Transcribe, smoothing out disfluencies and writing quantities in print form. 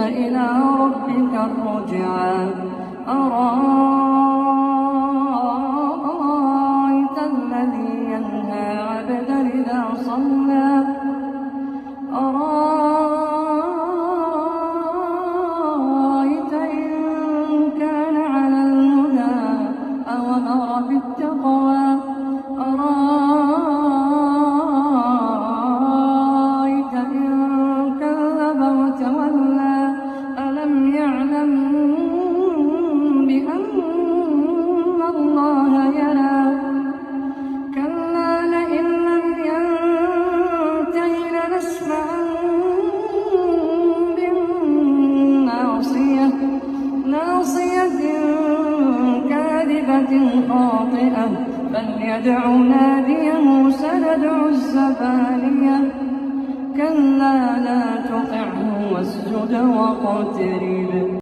إلى ربك الرجعى أرأيت الذي ينهى عبدا إذا صلى أرأيت إن كان على الهدى أو أمر بالتقوى أرأيت إن كذب وتولى ألم يعلم بأن الله يرى كلا لئن لم ينته لنسفعا بالناصية كاذبة خاطئة فليدع ناديه سندع الزبانية كلا لا تطعه واسجد واقترب